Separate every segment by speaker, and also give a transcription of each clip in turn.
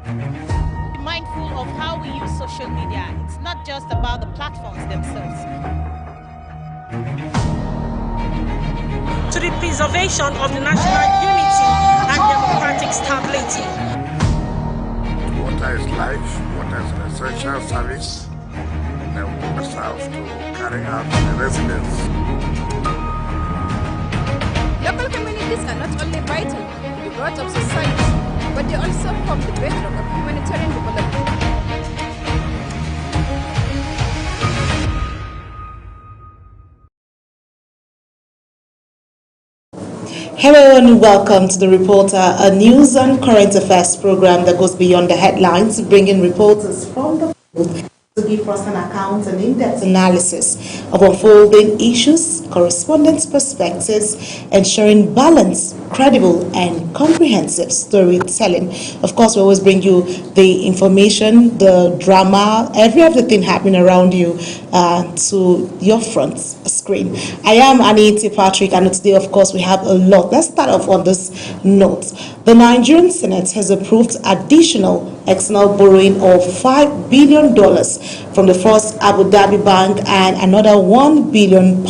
Speaker 1: Be mindful of how we use social media. It's not just about the platforms themselves.
Speaker 2: To the preservation of the national unity and democratic stability.
Speaker 3: Water is life, water is an essential service, and we must have to carry out the residents.
Speaker 4: Local communities are not only vital to the growth of society, but they also form the bedrock of humanitarian development.
Speaker 5: Hello and welcome to The Reporter, a news and current affairs program that goes beyond the headlines, bringing reporters from the field to give first-hand accounts and in-depth analysis of unfolding issues, correspondent perspectives, ensuring balanced, credible, and comprehensive storytelling. Of course, we always bring you the information, the drama, every other thing happening around you to your front screen. I am Anita Patrick, and today, of course, we have a lot. Let's start off on this note. The Nigerian Senate has approved additional external borrowing of $5 billion from the First Abu Dhabi Bank and another £1 billion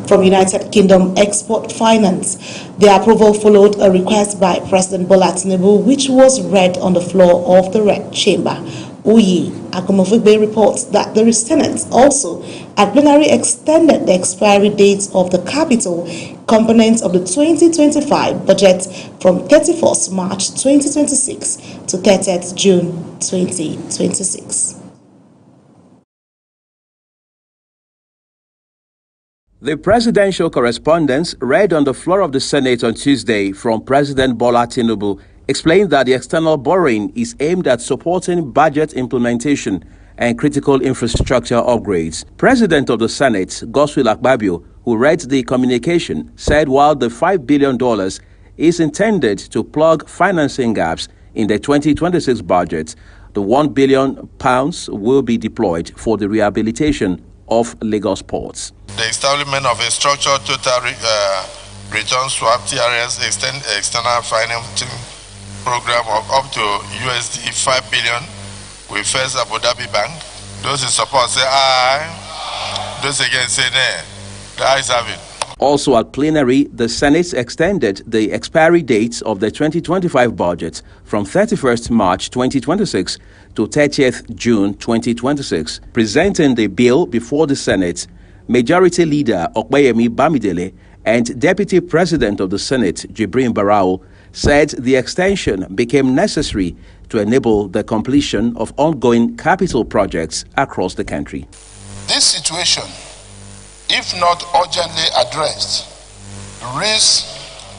Speaker 5: from United Kingdom Export Finance. The approval followed a request by President Bola Tinubu, which was read on the floor of the Red Chamber. Uyi Agumofugbe reports that the Senate also at plenary extended the expiry date of the capital component of the 2025 budget from 31st March 2026 to 30th June 2026.
Speaker 6: The presidential correspondence read on the floor of the Senate on Tuesday from President Bola Tinubu explained that the external borrowing is aimed at supporting budget implementation and critical infrastructure upgrades. President of the Senate, Godswill Akpabio, who read the communication, said while the $5 billion is intended to plug financing gaps in the 2026 budget, the £1 billion will be deployed for the rehabilitation of Lagos ports.
Speaker 3: The establishment of a structured total return swap TRS external financing program of up to USD 5 billion with First Abu Dhabi Bank. Those in support say aye, those against say nay. The ayes have it.
Speaker 6: Also at plenary, the Senate extended the expiry date of the 2025 budget from 31st March 2026 to 30th June 2026. Presenting the bill before the Senate, Majority Leader Okpeyemi Bamidele and Deputy President of the Senate, Jibrin Barau, said the extension became necessary to enable the completion of ongoing capital projects across the country.
Speaker 3: This situation, if not urgently addressed, risks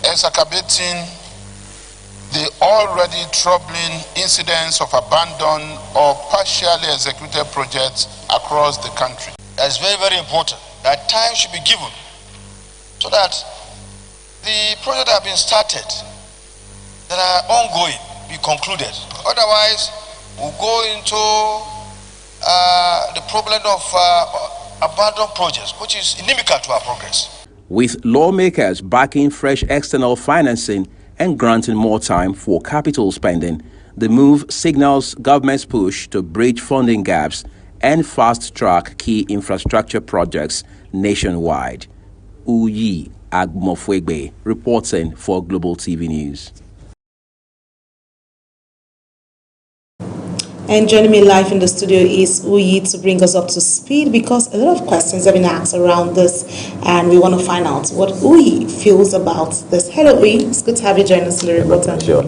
Speaker 3: exacerbating the already troubling incidents of abandoned or partially executed projects across the country.
Speaker 7: It's very, very important that time should be given so that the projects that have been started, that are ongoing, be concluded. Otherwise, we'll go into the problem of abandoned projects, which is inimical to our progress.
Speaker 6: With lawmakers backing fresh external financing and granting more time for capital spending, the move signals government's push to bridge funding gaps and fast-track key infrastructure projects nationwide. Uyi Agumofugbe reporting for Global TV News.
Speaker 5: And joining me live in the studio is Uyi to bring us up to speed, because a lot of questions have been asked around this and we want to find out what Uyi feels about this. Hello Uyi, it's good to have you join us in the report.
Speaker 8: Sure.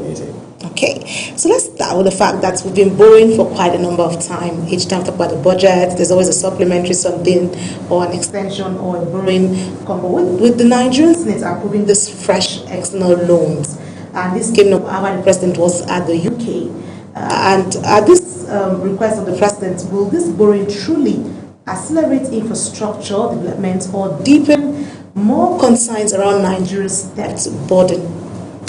Speaker 5: Okay, so let's start with the fact that we've been borrowing for quite a number of time. Each time we talk about the budget, there's always a supplementary something or an extension or a borrowing combo. With the Nigerian Senate approving this fresh external loans, and this came up after the president was at the UK. And at this request of the president, will this borrowing truly accelerate infrastructure development or deepen more concerns around Nigeria's debt burden?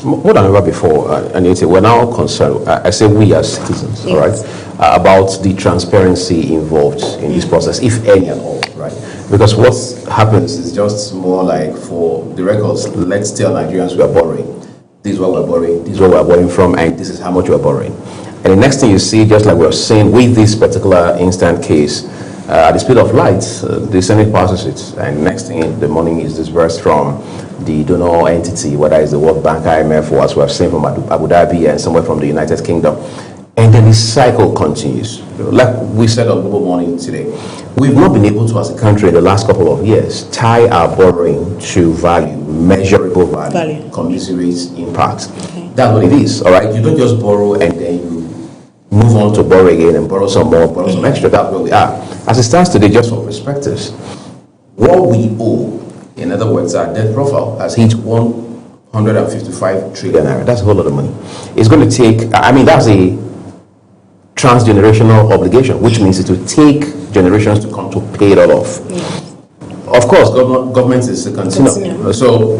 Speaker 8: More than ever before, Anita, we're now concerned, I say we as citizens, all right, about the transparency involved in this process, if any at all, right? Because what happens is just more like, for the records, let's tell Nigerians we are borrowing. this is what we're borrowing, this is what we're borrowing from, and this is how much we're borrowing. And the next thing you see, just like we're seeing with this particular instant case, at the speed of light, the Senate passes it, and next thing, the money is disbursed from the donor entity, whether it's the World Bank, IMF, or as we're seeing from Abu Dhabi and somewhere from the United Kingdom. And then the cycle continues. Like we said on Global Morning today, we've not been able to, as a country, in the last couple of years, tie our borrowing to value, measurable value. Commensurate impact. Okay. That's what it is, all right? You don't just borrow and then you move on to borrow again and borrow some more, borrow some extra. That's where we are. As it stands today, just for perspectives, what we owe, in other words, our debt profile has hit 155 trillion naira. That's a whole lot of money. It's going to take, I mean, that's a transgenerational obligation, which means it will take generations to come to pay it all off. Of course, government is a continuum. So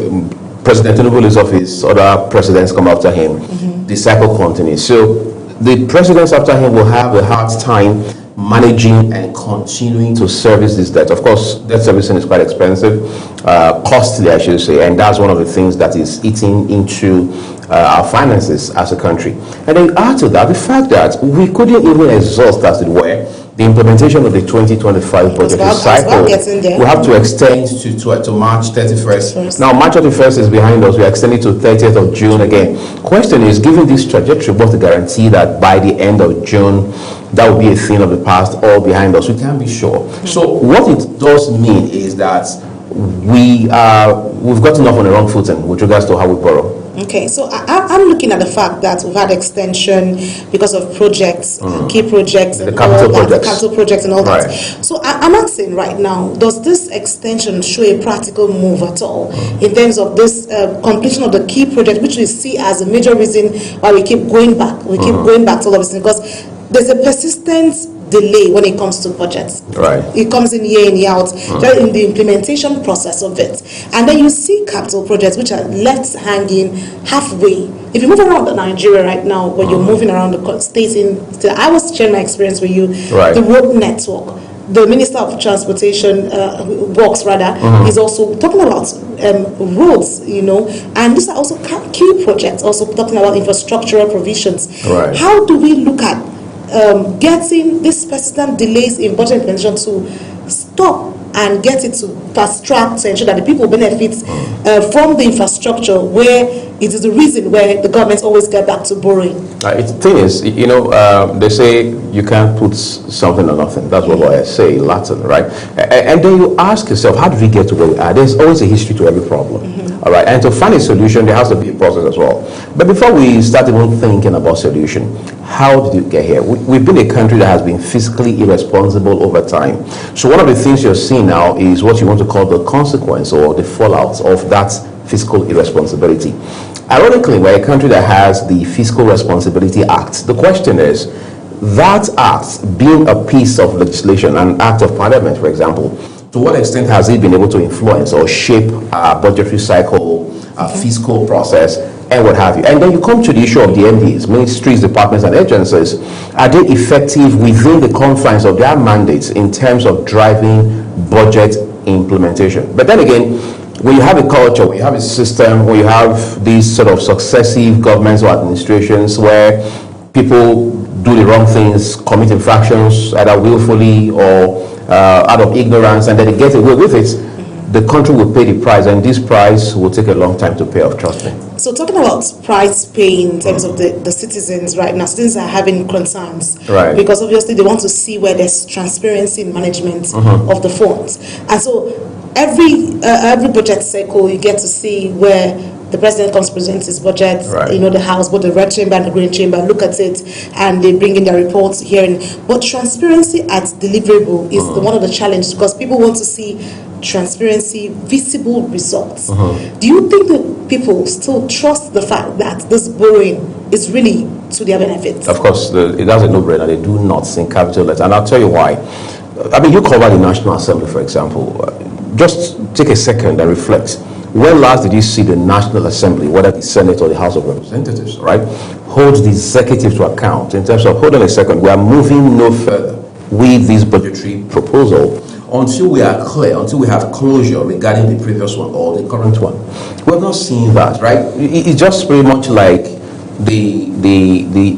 Speaker 8: President Tinubu is office, other presidents come after him. The cycle continues. So the presidents after him will have a hard time managing and continuing to service this debt. Of course, debt servicing is quite expensive, costly, I should say, and that's one of the things that is eating into our finances as a country. And then add to that the fact that we couldn't even exhaust, as it were, the implementation of the 2025 budgetary cycle. We have to extend to March 31st. Now, March 31st is behind us. We are extending to 30th of June again. Question is, given this trajectory, what's the guarantee that by the end of June, that will be a thing of the past, all behind us? We can't be sure. So what it does mean is that we've gotten off on the wrong footing with regards to how we borrow.
Speaker 5: Okay, so I'm looking at the fact that we've had extension because of projects, key projects, and all that, the capital projects and all that. So I'm asking right now, does this extension show a practical move at all in terms of this completion of the key project, which we see as a major reason why we keep going back? We keep going back to all of this because there's a persistent delay when it comes to budgets. It comes in year in, year out, in the implementation process of it. And then you see capital projects which are left hanging halfway. If you move around Nigeria right now, when you're moving around the states, I was sharing my experience with you, the road network. The Minister of Transportation, is also talking about roads, and these are also key projects, also talking about infrastructural provisions. How do we look at getting these persistent delays in budget implementation to stop and get it to fast track to ensure that the people benefit from the infrastructure, where it is the reason where the governments always get back to borrowing?
Speaker 8: The thing is, they say you can't put something on nothing. That's what lawyers say in Latin, right? And then you ask yourself, how did we get to where we are? There's always a history to every problem. All right, and to find a solution, there has to be a process as well. But before we start even thinking about solution, how did you get here? We've been a country that has been fiscally irresponsible over time. So one of the things you're seeing now is what you want to call the consequence or the fallout of that fiscal irresponsibility. Ironically, we're a country that has the Fiscal Responsibility Act. The question is, that act being a piece of legislation, an act of parliament, for example, to what extent has it been able to influence or shape our budgetary cycle, our fiscal process, and what have you? And then you come to the issue of the MDs, ministries, departments, and agencies. Are they effective within the confines of their mandates in terms of driving budget implementation? But then again, when you have a culture, when you have a system, when you have these sort of successive governments or administrations where people do the wrong things, commit infractions, either willfully or out of ignorance, and then they get away with it, the country will pay the price, and this price will take a long time to pay off, trust me.
Speaker 5: So talking about price paying in terms of the citizens right now, citizens are having concerns, because obviously they want to see where there's transparency in management of the funds. And so every budget cycle you get to see where the president comes to present his budget, the House, both the red chamber and the green chamber look at it and they bring in their reports, hearing. But transparency at deliverable is one of the challenges, because people want to see transparency, visible results. Do you think that people still trust the fact that this borrowing is really to their benefit? Of course,
Speaker 8: it has a no-brainer. They do not in capital letters, and I'll tell you why. I mean, you cover the National Assembly, for example. Just take a second and reflect. When last did you see the National Assembly, whether the Senate or the House of Representatives, hold the executive to account in terms of, hold on a second, we are moving no further with this budgetary proposal until we are clear, until we have closure regarding the previous one or the current one. We're not seeing that, right? It's just pretty much like the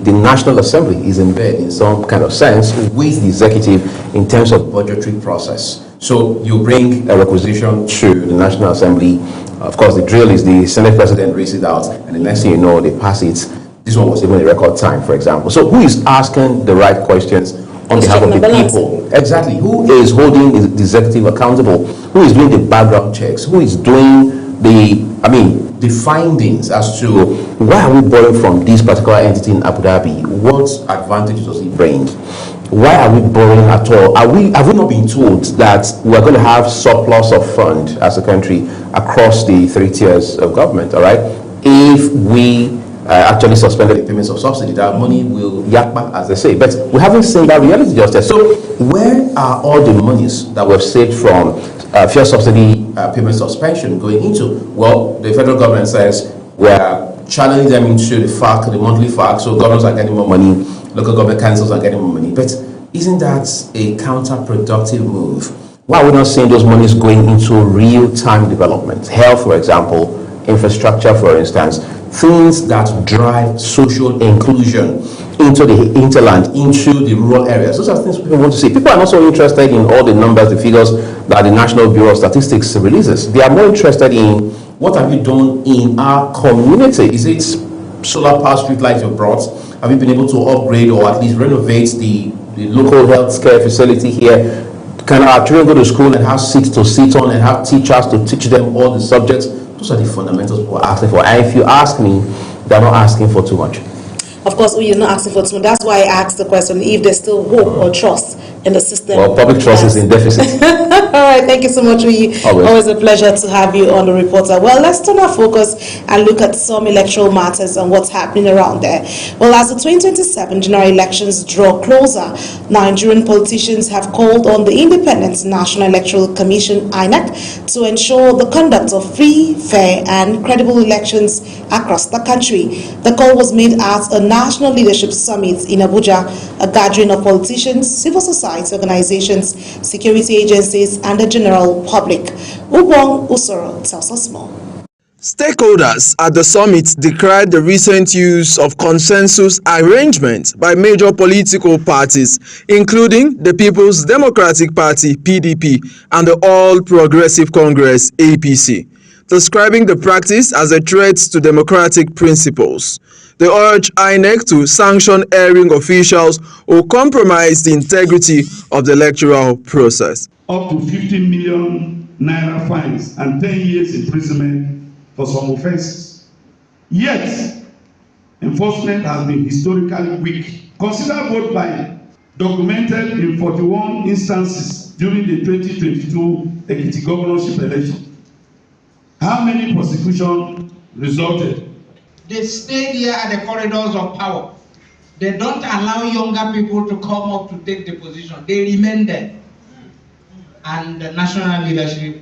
Speaker 8: National Assembly is in bed in some kind of sense with the executive in terms of budgetary process. So you bring a requisition to the National Assembly. Of course, the drill is the Senate President reads it out, and the next thing you know, they pass it. This one was even a record time, for example. So who is asking the right questions on behalf of the people? Exactly. Who is holding the executive accountable? Who is doing the background checks? Who is doing the findings as to why are we borrowing from this particular entity in Abu Dhabi? What advantage does it bring? Why are we borrowing at all? Have we not been told that we're going to have surplus of fund as a country across the 3 tiers of government, all right? If we actually suspended the payments of subsidy, that money will yakba, as they say. But we haven't seen that reality just yet. So where are all the monies that we've saved from fuel subsidy payment suspension going into? Well, the federal government says we're channeling them into the FAC, the monthly FAC, so governors are getting more money, local government councils are getting more money. But isn't that a counterproductive move? Why are we not seeing those monies going into real-time development? Health, for example, infrastructure, for instance, things that drive social inclusion into the hinterland, into the rural areas. Those are things people want to see. People are not so interested in all the numbers, the figures that the National Bureau of Statistics releases. They are more interested in what have you done in our community. Is it solar power street lights you brought? Have you been able to upgrade or at least renovate the local health care facility here? Can our children go to school and have seats to sit on and have teachers to teach them all the subjects? Those are the fundamentals we're asking for. And if you ask me, they're not asking for too much.
Speaker 5: Of course, we're not asking for too much. That's why I asked the question if there's still hope or trust in the system.
Speaker 8: Well, public trust is in deficit.
Speaker 5: All right, thank you so much, Uyi. Always a pleasure to have you on the Reporter. Well, let's turn our focus and look at some electoral matters and what's happening around there. Well, as the 2027 general elections draw closer, Nigerian politicians have called on the Independent National Electoral Commission, INEC, to ensure the conduct of free, fair, and credible elections across the country. The call was made at a National Leadership Summit in Abuja, a gathering of politicians, civil society organizations, security agencies, and the general public. Ubong Usoro tells us more.
Speaker 9: Stakeholders at the summit decried the recent use of consensus arrangements by major political parties, including the People's Democratic Party (PDP) and the All Progressive Congress (APC), describing the practice as a threat to democratic principles. They urge INEC to sanction erring officials who compromise the integrity of the electoral process.
Speaker 10: Up to 15 million naira fines and 10 years imprisonment for some offenses. Yet, enforcement has been historically weak. Consider both by documented in 41 instances during the 2022 Ekiti governorship election. How many prosecutions resulted?
Speaker 11: They stay there at the corridors of power. They don't allow younger people to come up to take the position. They remain there. And the National Leadership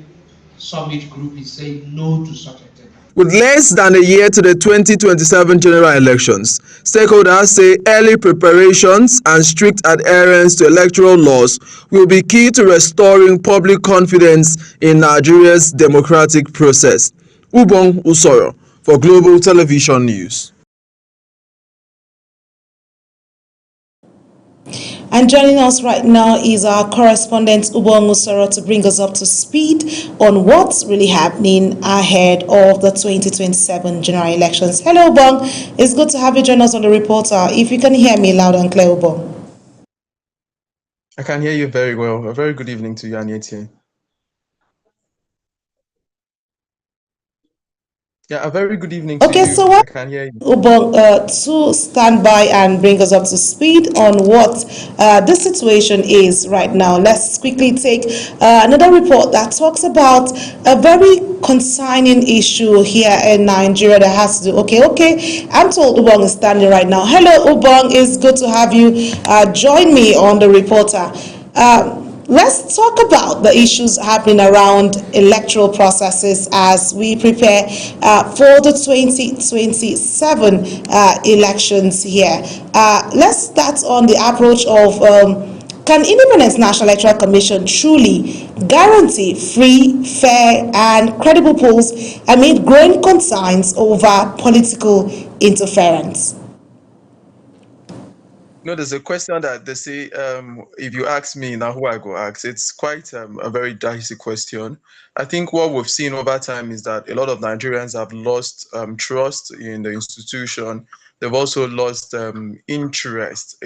Speaker 11: Summit Group is saying no to such a thing.
Speaker 9: With less than a year to the 2027 general elections, stakeholders say early preparations and strict adherence to electoral laws will be key to restoring public confidence in Nigeria's democratic process. Ubong Usoro for Global Television News.
Speaker 5: And joining us right now is our correspondent Ubong Usoro to bring us up to speed on what's really happening ahead of the 2027 general elections. Hello, Ubong. It's good to have you join us on the Reporter. If you can hear me loud and clear, Ubong.
Speaker 12: I can hear you very well. A very good evening to you, Anyeti. Yeah, a very good evening to you.
Speaker 5: Okay, so what?
Speaker 12: I can hear you.
Speaker 5: Ubong, to stand by and bring us up to speed on what the situation is right now. Let's quickly take another report that talks about a very concerning issue here in Nigeria that has to do. Okay. I'm told Ubong is standing right now. Hello, Ubong. It's good to have you join me on the Reporter. Let's talk about the issues happening around electoral processes as we prepare for the 2027 elections here. Let's start on the approach of Can Independent National Electoral Commission truly guarantee free, fair, and credible polls amid growing concerns over political interference?
Speaker 12: No, there's a question that they say, if you ask me now who I go ask, it's quite a very dicey question. I think what we've seen over time is that a lot of Nigerians have lost trust in the institution. They've also lost interest.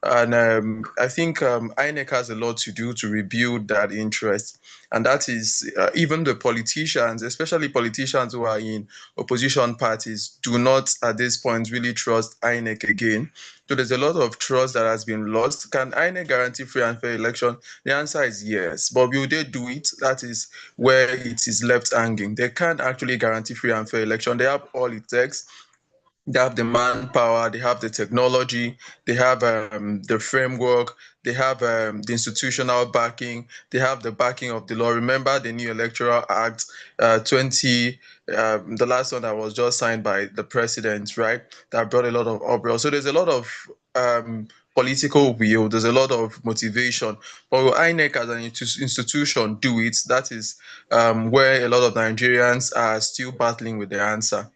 Speaker 12: And I think INEC has a lot to do to rebuild that interest. And that is even the politicians, especially politicians who are in opposition parties, do not at this point really trust INEC again. So there's a lot of trust that has been lost. Can INEC guarantee free and fair election? The answer is yes. But will they do it? That is where it is left hanging. They can't actually guarantee free and fair election. They have all it takes. They have the manpower, they have the technology, they have the framework, they have the institutional backing, they have the backing of the law. Remember the new Electoral Act 20, the last one that was just signed by the president, right? That brought a lot of uproar. So there's a lot of political will, there's a lot of motivation. But will INEC as an institution do it? That is where a lot of Nigerians are still battling with the answer.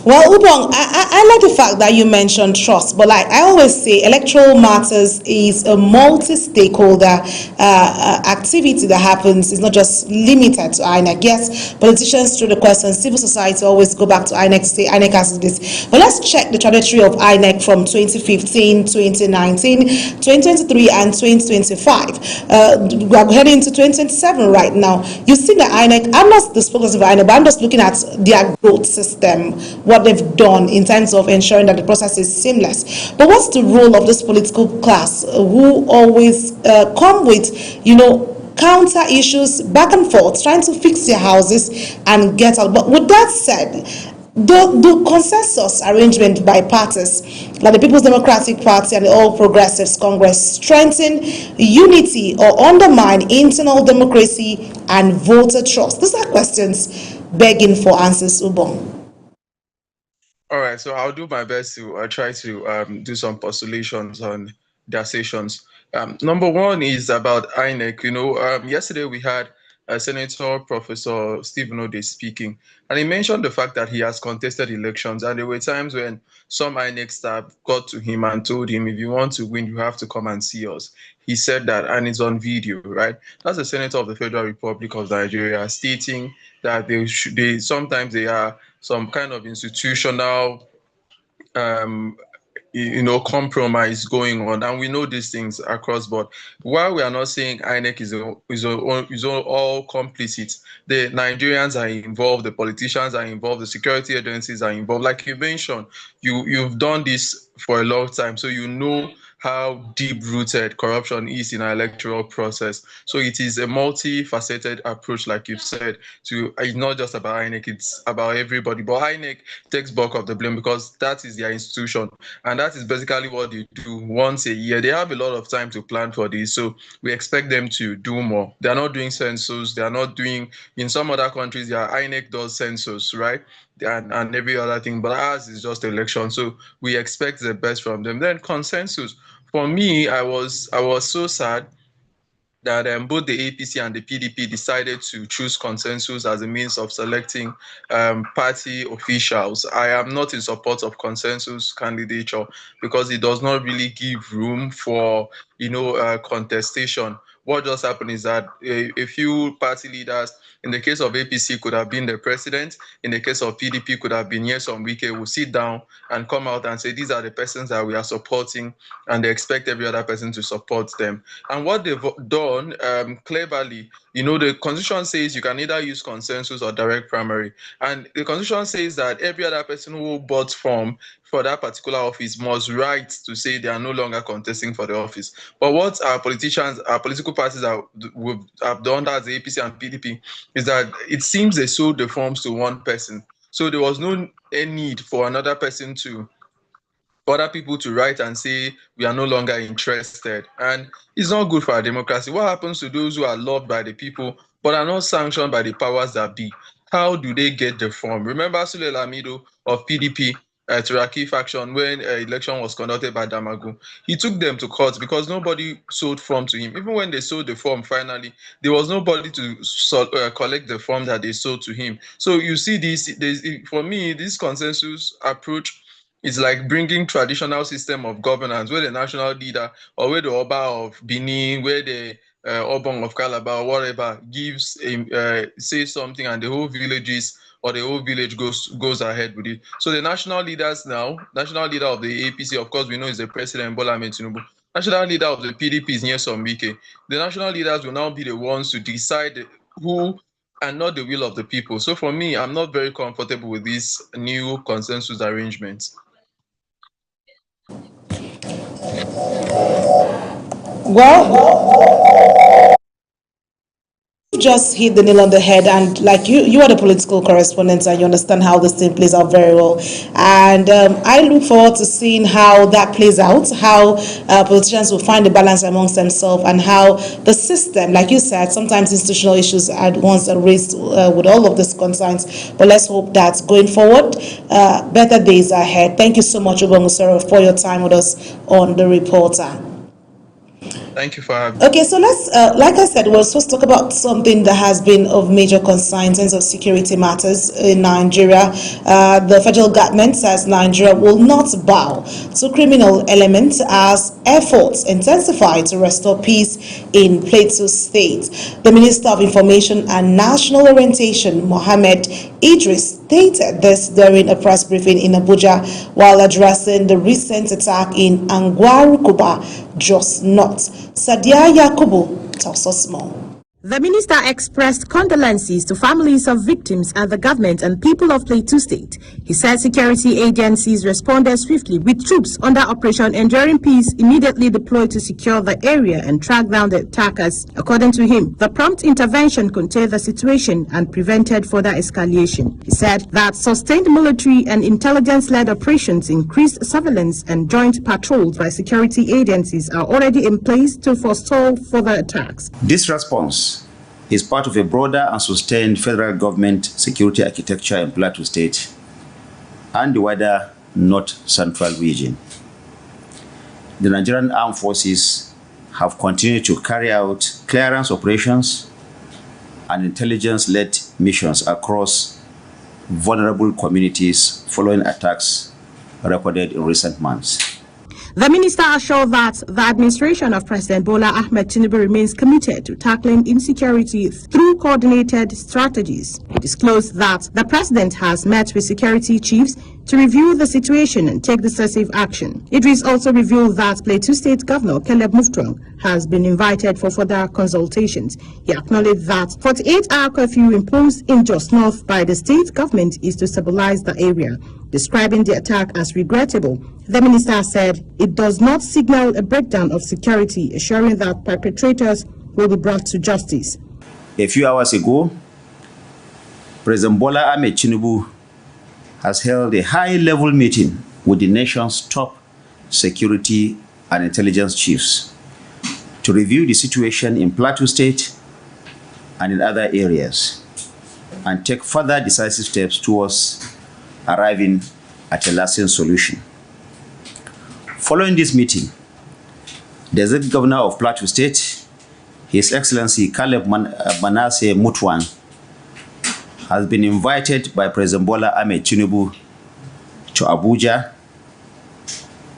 Speaker 5: Well, Ubong, I like the fact that you mentioned trust, but like I always say, electoral matters is a multi-stakeholder activity that happens. It's not just limited to INEC. Yes, politicians through the questions, civil society always go back to INEC to say INEC has this. But let's check the trajectory of INEC from 2015, 2019, 2023, and 2025. We are heading into 2027 right now. You see the INEC, I'm not the spokesperson for INEC, but I'm just looking at their growth system, what they've done in terms of ensuring that the process is seamless. But what's the role of this political class who always come with, you know, counter issues back and forth, trying to fix their houses and get out? But with that said, the consensus arrangement by parties like the People's Democratic Party and the All Progressives Congress strengthen unity or undermine internal democracy and voter trust? These are questions begging for answers, Ubong.
Speaker 12: All right, so I'll do my best to try to do some postulations on their sessions. Number one is about INEC. You know, yesterday we had Senator Professor Stephen Ode speaking, and he mentioned the fact that he has contested elections, and there were times when some INEC staff got to him and told him, if you want to win, you have to come and see us. He said that, and it's on video, right? That's the Senator of the Federal Republic of Nigeria stating that sometimes they are some kind of institutional compromise going on, and we know these things across board. While we are not saying INEC is all complicit, the Nigerians are involved, the politicians are involved, the security agencies are involved. Like you mentioned, you've done this for a long time, so you know how deep-rooted corruption is in our electoral process. So it is a multifaceted approach, like you've said, it's not just about INEC, it's about everybody. But INEC takes bulk of the blame because that is their institution. And that is basically what they do once a year. They have a lot of time to plan for this. So we expect them to do more. They're not doing census. They're not doing, in some other countries, INEC does census, right? And every other thing. But ours is just election. So we expect the best from them. Then consensus. For me, I was so sad that both the APC and the PDP decided to choose consensus as a means of selecting party officials. I am not in support of consensus candidature because it does not really give room for, contestation. What just happened is that a few party leaders, in the case of APC, could have been the president. In the case of PDP, could have been Nyesom Wike, will sit down and come out and say, these are the persons that we are supporting, and they expect every other person to support them. And what they've done cleverly, the Constitution says you can either use consensus or direct primary. And the Constitution says that every other person who bought for that particular office must write to say they are no longer contesting for the office. But what our political parties have done, as the APC and PDP, is that it seems they sold the forms to one person. So there was no need for other people to write and say we are no longer interested. And it's not good for our democracy. What happens to those who are loved by the people but are not sanctioned by the powers that be? How do they get the form? Remember Sule Lamido of PDP Turaki faction when election was conducted by Damagu. He took them to court because nobody sold form to him. Even when they sold the form finally, there was nobody to collect the form that they sold to him. So you see this, for me, this consensus approach is like bringing traditional system of governance where the national leader or where the Oba of Benin, where the Obong of Calabar, or whatever, gives says something and the whole villages or the whole village goes ahead with it. So the national leaders now, national leader of the APC, of course, we know is the president Bola Ahmed Tinubu. National leader of the PDP is Nyesom Wike. The national leaders will now be the ones to decide who and not the will of the people. So for me, I'm not very comfortable with this new consensus arrangement.
Speaker 5: Well, you just hit the nail on the head, and like you are the political correspondent and you understand how this thing plays out very well, and I look forward to seeing how that plays out, how politicians will find the balance amongst themselves, and how the system, like you said, sometimes institutional issues are once raised with all of these concerns, but let's hope that going forward better days are ahead. Thank you so much, Obong Usoro, for your time with us on The Reporter.
Speaker 12: Thank you for having me.
Speaker 5: Okay, so let's, like I said, we're supposed to talk about something that has been of major concern in terms of security matters in Nigeria. The federal government says Nigeria will not bow to criminal elements as efforts intensify to restore peace in Plateau State. The Minister of Information and National Orientation, Mohammed Idris, stated this during a press briefing in Abuja while addressing the recent attack in Angwarukuba, Jos North. Sadia Yakubu tells us more.
Speaker 2: The minister expressed condolences to families of victims and the government and people of Plateau State. He said security agencies responded swiftly with troops under Operation Enduring Peace immediately deployed to secure the area and track down the attackers. According to him, the prompt intervention contained the situation and prevented further escalation. He said that sustained military and intelligence-led operations, increased surveillance and joint patrols by security agencies are already in place to forestall further attacks.
Speaker 13: This response is part of a broader and sustained federal government security architecture in Plateau State and the wider North Central region. The Nigerian Armed Forces have continued to carry out clearance operations and intelligence-led missions across vulnerable communities following attacks recorded in recent months.
Speaker 2: The minister assured that the administration of President Bola Ahmed Tinubu remains committed to tackling insecurity through coordinated strategies. He disclosed that the president has met with security chiefs to review the situation and take decisive action. Idris also revealed that Plateau State Governor Caleb Mufwang has been invited for further consultations. He acknowledged that 48-hour curfew imposed in Jos North by the state government is to stabilize the area. Describing the attack as regrettable, the minister said it does not signal a breakdown of security, assuring that perpetrators will be brought to justice.
Speaker 13: A few hours ago, President Bola Ahmed Tinubu has held a high-level meeting with the nation's top security and intelligence chiefs to review the situation in Plateau State and in other areas and take further decisive steps towards arriving at a lasting solution. Following this meeting, the Executive Governor of Plateau State, His Excellency Caleb Manasseh Mutwan, has been invited by President Bola Ahmed Tinubu to Abuja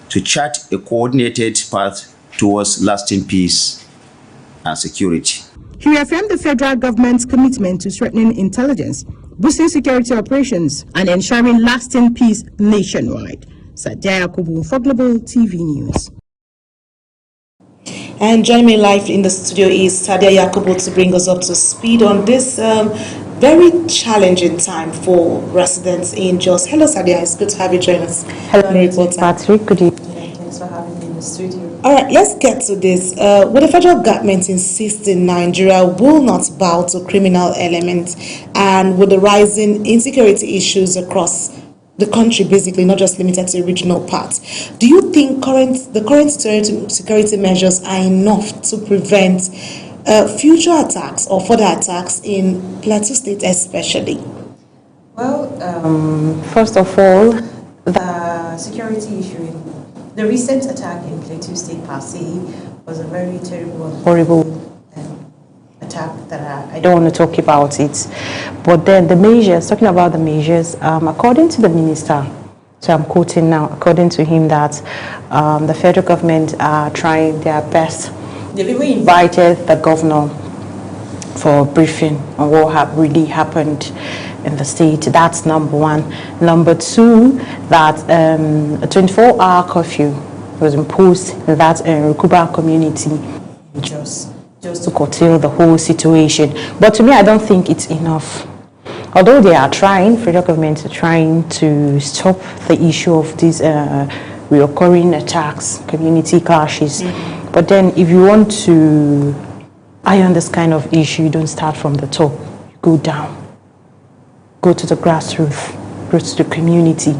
Speaker 13: to chart a coordinated path towards lasting peace and security.
Speaker 2: He reaffirmed the federal government's commitment to strengthening intelligence, boosting security operations, and ensuring lasting peace nationwide. Sadia Yakubu for Global TV News.
Speaker 5: And joining me live in the studio is Sadia Yakubu to bring us up to speed on this very challenging time for residents in Jos. Hello, Sadia. It's good to have you join us.
Speaker 14: Hello, Patrick. Good evening. Thanks for having me in the studio.
Speaker 5: All right, let's get to this. Will the federal government insist in Nigeria will not bow to criminal elements, and with the rising insecurity issues across the country, basically not just limited to regional parts, do you think the current security measures are enough to prevent future attacks or further attacks in Plateau State especially?
Speaker 14: Well, first of all, the security issue, the recent attack in Plateau State per se was a very terrible and horrible attack that I don't want to talk about it. But then the measures, talking about the measures, according to the minister, so I'm quoting now, according to him, that the federal government are trying their best. They've even invited the governor for a briefing on what really happened in the state. That's number one. Number two, that a 24-hour curfew was imposed in that Rukuba community just to curtail the whole situation. But to me, I don't think it's enough. Although they are trying, federal government are trying to stop the issue of these reoccurring attacks, community clashes. But then if you want to iron this kind of issue, you don't start from the top. You go down. Go to the grassroots, go to the community,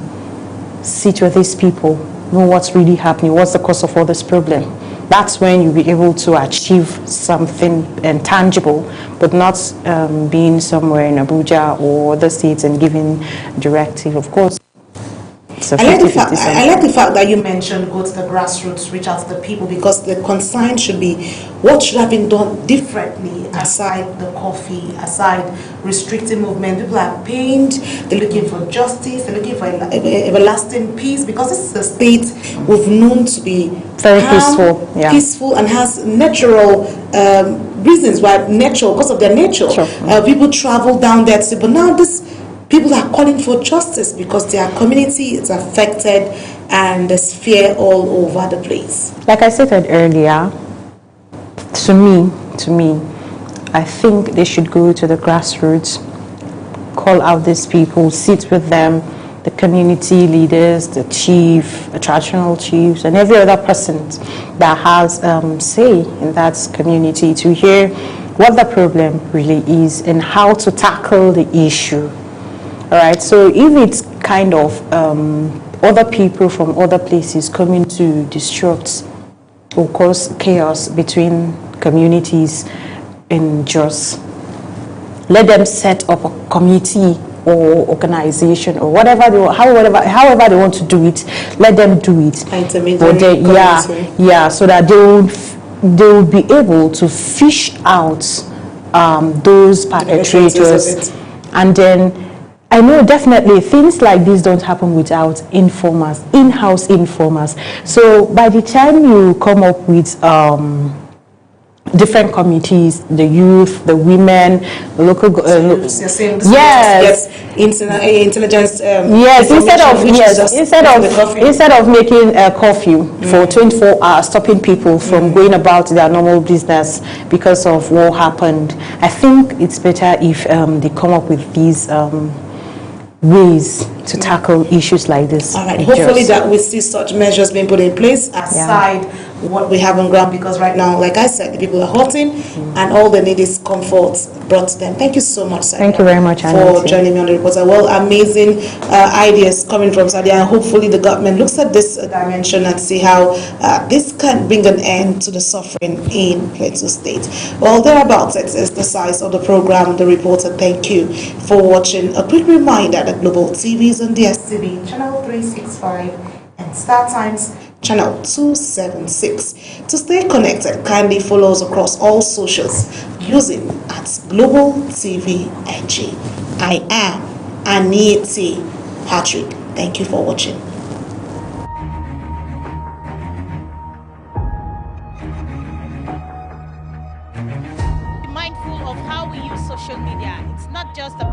Speaker 14: sit with these people, know what's really happening, what's the cause of all this problem. That's when you'll be able to achieve something tangible, but not being somewhere in Abuja or other states and giving directive, of course.
Speaker 5: I like the fact that you mentioned go to the grassroots, reach out to the people, because the concern should be what should have been done differently aside the coffee, aside restricting movement. People are pained, they're looking for justice, they're looking for everlasting peace, because this is a state we've known to be
Speaker 14: very
Speaker 5: calm, peaceful, and has natural reasons why, because of their nature. Sure. People travel down there to see, but now people are calling for justice because their community is affected and there's fear all over the place.
Speaker 14: Like I said earlier, to me, I think they should go to the grassroots, call out these people, sit with them, the community leaders, the chief, the traditional chiefs, and every other person that has say in that community to hear what the problem really is and how to tackle the issue. All right, so if it's kind of other people from other places coming to disrupt or cause chaos between communities in Jos, let them set up a committee or organization or whatever however they want to do it, let them do it. So that they will be able to fish out those perpetrators, and then I know definitely things like this don't happen without informers, in-house informers. So by the time you come up with different committees, the youth, the women, the local,
Speaker 5: intelligence.
Speaker 14: Instead of making a curfew for 24 hours, stopping people from going about their normal business because of what happened, I think it's better if they come up with these ways to tackle issues like this.
Speaker 5: All right, hopefully that we see such measures being put in place aside what we have on ground, because right now, like I said, the people are hurting and all they need is comfort brought to them. Thank you so much, Sadia.
Speaker 14: Thank you very much,
Speaker 5: for joining me on the reporter. Well, amazing ideas coming from Sadia, and hopefully the government looks at this dimension and see how this can bring an end to the suffering in Plateau State. Well, thereabouts, it is the size of the program, The Reporter. Thank you for watching. A quick reminder that Global TV is on DSTV, channel 365, and Star Times, channel 276. To stay connected, kindly follow us across all socials using @Global TV NG. I am Aniti Patrick. Thank you for watching.